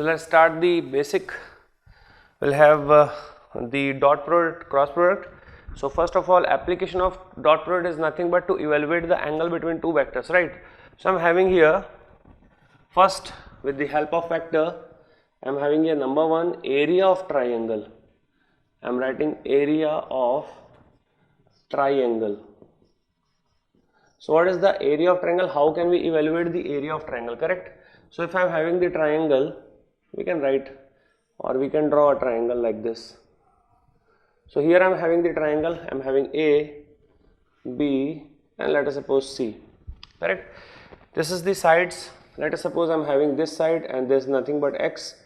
let's start the basic. We'll have the dot product, cross product. So first of all, application of dot product is nothing but to evaluate the angle between two vectors, right? So I'm having here, first with the help of vector, I'm having here number one, area of triangle. I'm writing area of triangle. So what is the area of triangle? How can we evaluate the area of triangle, correct? So if I'm having the triangle, we can write or we can draw a triangle like this. So here I'm having the triangle, I'm having A, B and let us suppose C, correct? This is the sides. Let us suppose I'm having this side and this is nothing but X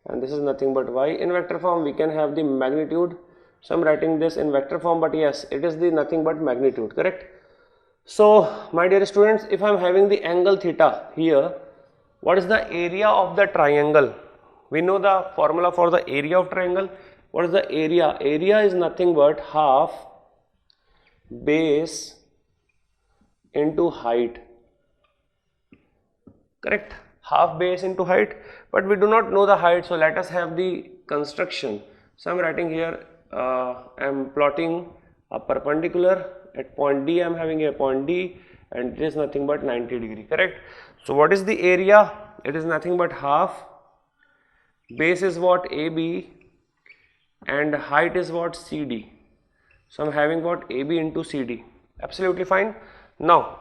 and this is nothing but Y. In vector form we can have the magnitude. So I'm writing this in vector form, but yes, it is the nothing but magnitude, correct? So my dear students, if I am having the angle theta here, what is the area of the triangle? We know the formula for the area of triangle. What is the area? Area is nothing but half base into height, correct? Half base into height, but we do not know the height, so let us have the construction. So I am writing here, I am plotting a perpendicular at point D. I am having a point D and it is nothing but 90 degree, correct? So what is the area? It is nothing but half, base is what? AB and height is what? CD. So I am having what? AB into CD, absolutely fine. Now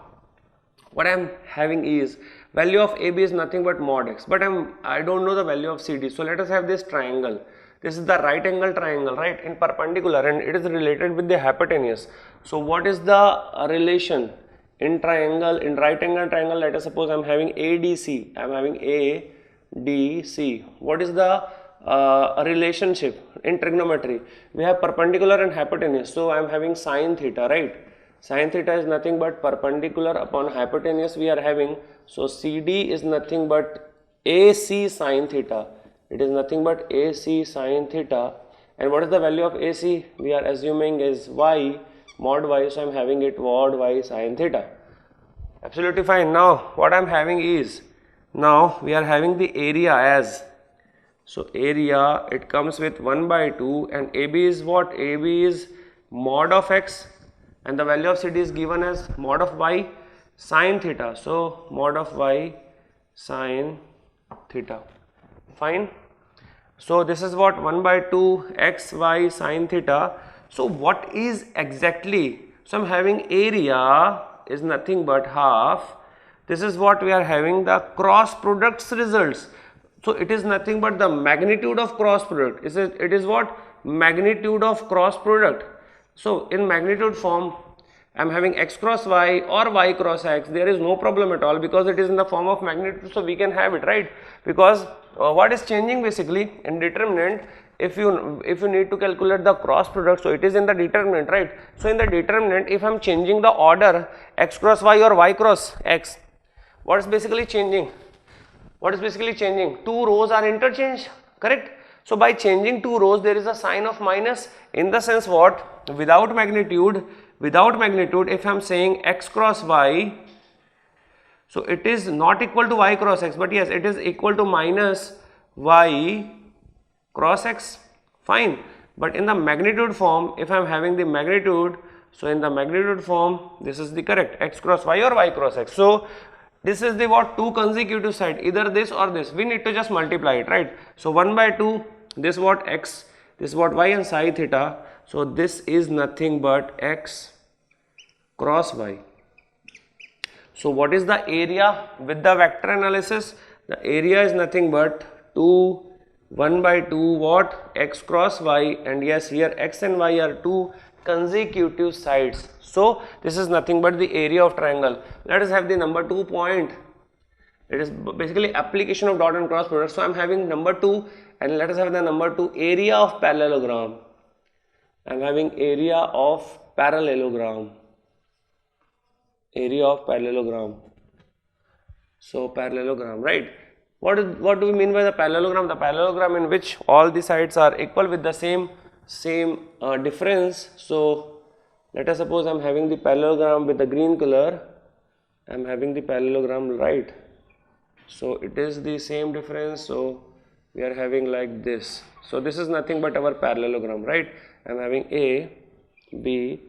what I am having is value of AB is nothing but mod X, but I don't know the value of CD. So let us have this triangle. This is the right angle triangle, right, in perpendicular, and it is related with the hypotenuse. So what is the relation in triangle, in right angle triangle? Let us suppose I am having ADC, I am having ADC. What is the relationship in trigonometry? We have perpendicular and hypotenuse, so I am having sine theta, right? Sine theta is nothing but perpendicular upon hypotenuse we are having, so CD is nothing but AC sine theta. It is nothing but AC sine theta. And what is the value of AC? We are assuming is Y, mod Y, so I am having it mod Y sine theta. Absolutely fine. Now what I am having is, now we are having the area as, so area, it comes with 1 by 2 and AB is what? AB is mod of X and the value of CD is given as mod of Y sine theta. So mod of Y sine theta, fine. So this is what? 1 by 2 x y sine theta. So what is exactly? So I'm having area is nothing but half. This is what we are having, the cross products results. So it is nothing but the magnitude of cross product. It is what? Magnitude of cross product. So in magnitude form, I am having x cross y or y cross x. There is no problem at all because it is in the form of magnitude, so we can have it, right? Because what is changing basically in determinant, if you need to calculate the cross product, so it is in the determinant, right? So in the determinant, if I am changing the order x cross y or y cross x, what is basically changing? What is basically changing? Two rows are interchanged, correct? So by changing two rows, there is a sign of minus, in the sense what? Without magnitude, if I am saying x cross y, so it is not equal to y cross x, but yes, it is equal to minus y cross x, fine. But in the magnitude form, if I am having the magnitude, so in the magnitude form, this is the correct x cross y or y cross x. So this is the what? Two consecutive side, either this or this. We need to just multiply it, right? So 1 by 2, this what? X, this what? Y and sine theta. So this is nothing but x cross y. So what is the area with the vector analysis? The area is nothing but 1 by 2 what? X cross y, and yes, here x and y are two consecutive sides. So this is nothing but the area of triangle. Let us have the number 2 point. It is basically application of dot and cross product. So I am having number 2 and let us have the number 2, area of parallelogram. I am having area of parallelogram. Area of parallelogram. So parallelogram, right? What do we mean by the parallelogram? The parallelogram in which all the sides are equal with the same difference. So let us suppose I am having the parallelogram with the green color. I am having the parallelogram, right? So it is the same difference. So we are having like this. So this is nothing but our parallelogram, right? I am having A, B,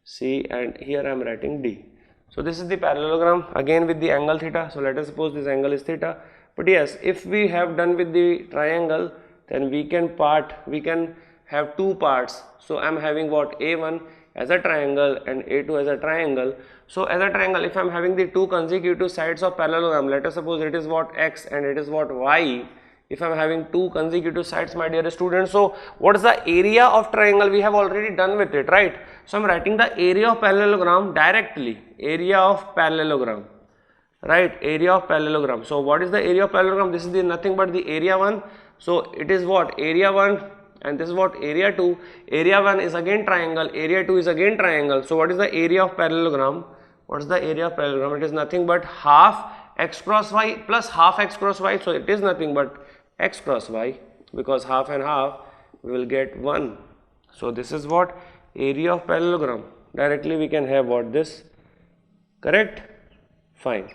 C, and here I am writing D. So this is the parallelogram again with the angle theta. So let us suppose this angle is theta. But yes, if we have done with the triangle, then we can have two parts. So I am having what, A1 as a triangle and A2 as a triangle. So as a triangle, if I am having the two consecutive sides of parallelogram, let us suppose it is what X and it is what Y. If I am having two consecutive sides, my dear students, so what is the area of triangle? We have already done with it, right? So I am writing the area of parallelogram directly, area of parallelogram, right? Area of parallelogram. So what is the area of parallelogram? This is the nothing but the area 1. So it is what, area 1, and this is what, area 2. Area 1 is again triangle, area 2 is again triangle. So what is the area of parallelogram? What is the area of parallelogram? It is nothing but half x cross y plus half x cross y. So it is nothing but x cross y, because half and half we will get 1. So this is what, area of parallelogram. Directly we can have what, this, correct? Fine.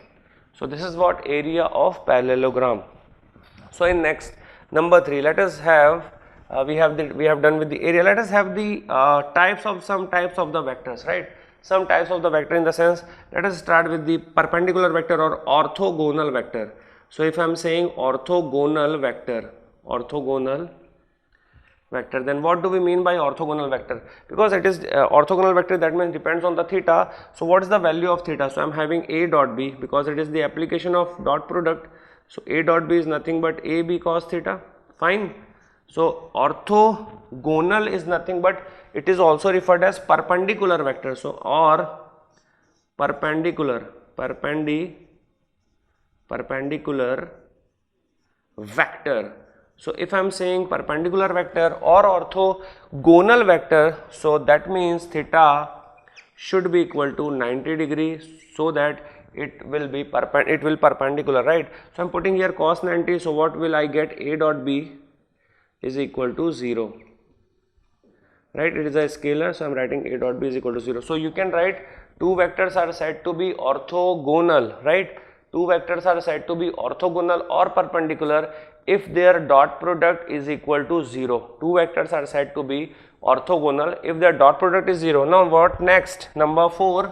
So this is what, area of parallelogram. So in next number 3, let us have we have done with the area. Let us have the some types of the vectors, right? Some types of the vector, in the sense, let us start with the perpendicular vector or orthogonal vector. So if I am saying orthogonal vector, then what do we mean by orthogonal vector? Because it is orthogonal vector, that means depends on the theta. So what is the value of theta? So I am having A dot B, because it is the application of dot product. So A dot B is nothing but AB cos theta. Fine. So orthogonal is nothing but, it is also referred as perpendicular vector. So or perpendicular vector. So if I am saying perpendicular vector or orthogonal vector, so that means theta should be equal to 90 degrees, so that it will perpendicular, right? So I am putting here cos 90. So what will I get? A dot B is equal to 0, right? It is a scalar, so I am writing A dot B is equal to 0. So you can write two vectors are said to be orthogonal, right? Two vectors are said to be orthogonal or perpendicular if their dot product is equal to 0. Two vectors are said to be orthogonal if their dot product is 0. Now what next? Number 4,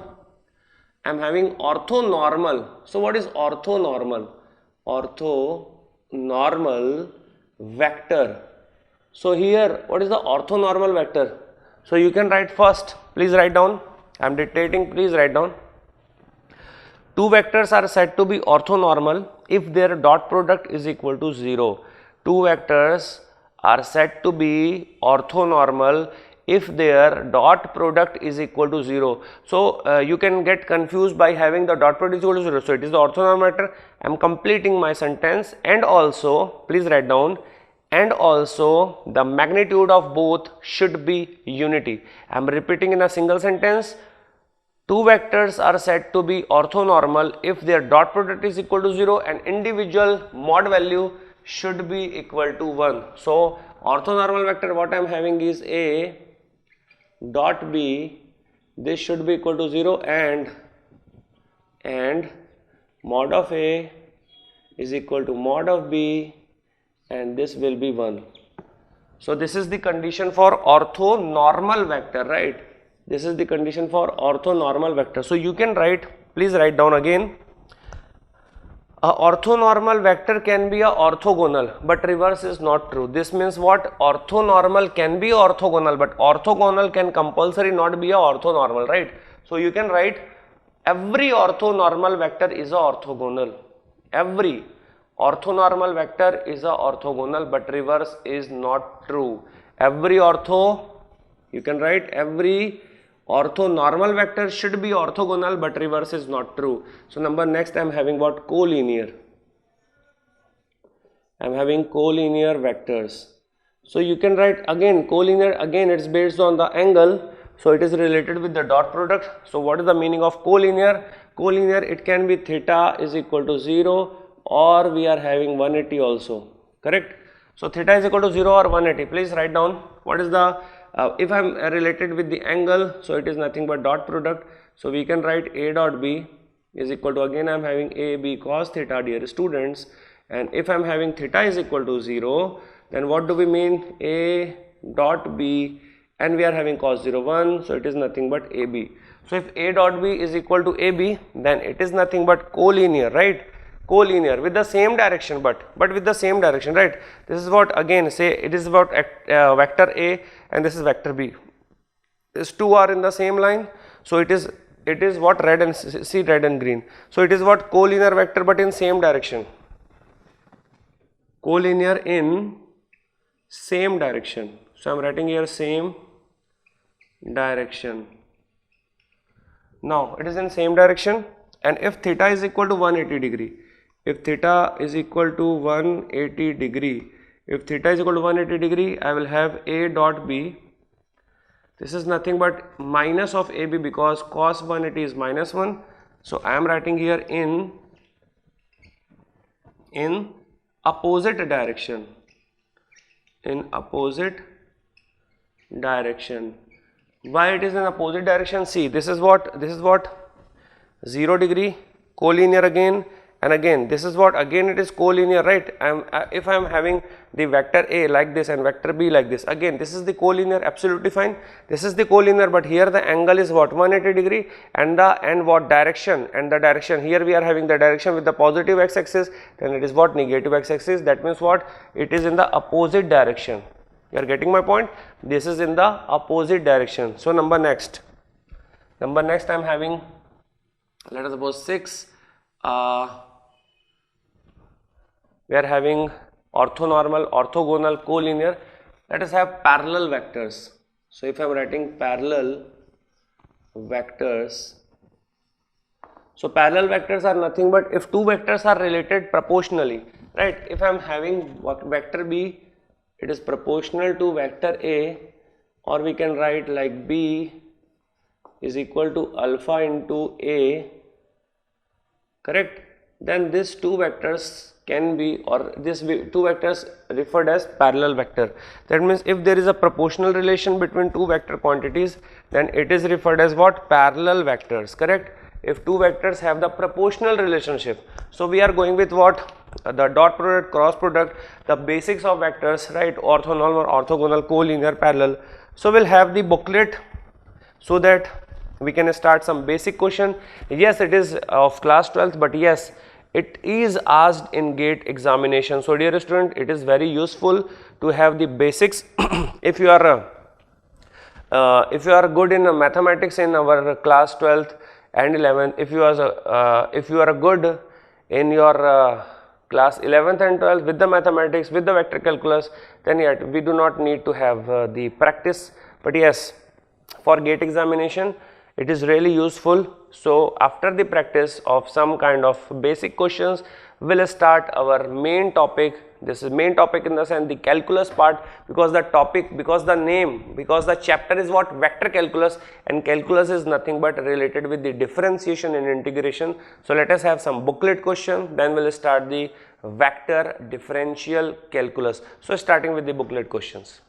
I am having orthonormal. So what is orthonormal? Orthonormal vector. So here, what is the orthonormal vector? So you can write first, please write down. I am dictating, please write down. Two vectors are said to be orthonormal if their dot product is equal to 0. Two vectors are said to be orthonormal if their dot product is equal to 0. So you can get confused by having the dot product is equal to 0. So it is the orthonormal vector. I am completing my sentence, and also please write down, and also the magnitude of both should be unity. I am repeating in a single sentence. Two vectors are said to be orthonormal if their dot product is equal to 0 and individual mod value should be equal to 1. So orthonormal vector, what I am having is A dot B, this should be equal to 0, and mod of A is equal to mod of B, and this will be 1. So this is the condition for orthonormal vector, right? This is the condition for orthonormal vector. So you can write, please write down again. A orthonormal vector can be a orthogonal, but reverse is not true. This means what? Orthonormal can be orthogonal, but orthogonal can compulsory not be a orthonormal, right? So you can write every orthonormal vector is a orthogonal. Every orthonormal vector is a orthogonal, but reverse is not true. Every you can write every orthonormal vector should be orthogonal, but reverse is not true. So next I am having what? Collinear. I am having collinear vectors. So you can write again collinear, again it's based on the angle, so it is related with the dot product. So what is the meaning of collinear? Collinear, it can be theta is equal to 0, or we are having 180 also, correct? So theta is equal to 0 or 180. Please write down what is the if I am related with the angle, so it is nothing but dot product. So we can write A dot B is equal to, again I am having A B cos theta, dear students, and if I'm having theta is equal to 0, then what do we mean? A dot B, and we are having cos 0 1, so it is nothing but AB. So if A dot B is equal to AB, then it is nothing but collinear, right? Collinear with the same direction, but with the same direction, right? This is what, again, say it is about vector A and this is vector B. These two are in the same line, so it is what, red and see red and green. So it is what, collinear vector but in same direction. Collinear in same direction. So I am writing here same direction. Now it is in same direction, and if theta is equal to 180 degree, if theta is equal to 180 degree, I will have A dot B. This is nothing but minus of AB because cos 180 is minus 1. So I am writing here in opposite direction. In opposite direction. Why it is in opposite direction? See, this is what 0 degree, collinear again, and again this is what, again it is collinear, right? If I am having the vector A like this and vector B like this, again this is the collinear, absolutely fine. This is the collinear, but here the angle is what, 180 degree, and what direction, and the direction here we are having the direction with the positive x-axis, then it is what, negative x-axis. That means what, it is in the opposite direction. You are getting my point? This is in the opposite direction. So number next I am having, let us suppose 6. We are having orthonormal, orthogonal, collinear. Let us have parallel vectors. So if I am writing parallel vectors, so parallel vectors are nothing but if two vectors are related proportionally, right? If I am having vector B, it is proportional to vector A, or we can write like B is equal to alpha into A, correct? Then these two vectors can be, or these two vectors referred as parallel vector. That means if there is a proportional relation between two vector quantities, then it is referred as what, parallel vectors, correct? If two vectors have the proportional relationship. So we are going with what, the dot product, cross product, the basics of vectors, right? Orthonormal, orthogonal, collinear, parallel. So we'll have the booklet so that we can start some basic question. Yes, it is of class 12th, but yes, it is asked in GATE examination. So dear student, it is very useful to have the basics. If you are good in mathematics in our class 12th and 11th, if you are good in your class 11th and 12th with the mathematics, with the vector calculus, then yet we do not need to have the practice. But yes, for GATE examination it is really useful. So after the practice of some kind of basic questions, we will start our main topic. This is main topic in the sense the calculus part, because the topic, because the name, because the chapter is what, vector calculus, and calculus is nothing but related with the differentiation and integration. So let us have some booklet question, then we will start the vector differential calculus. So starting with the booklet questions.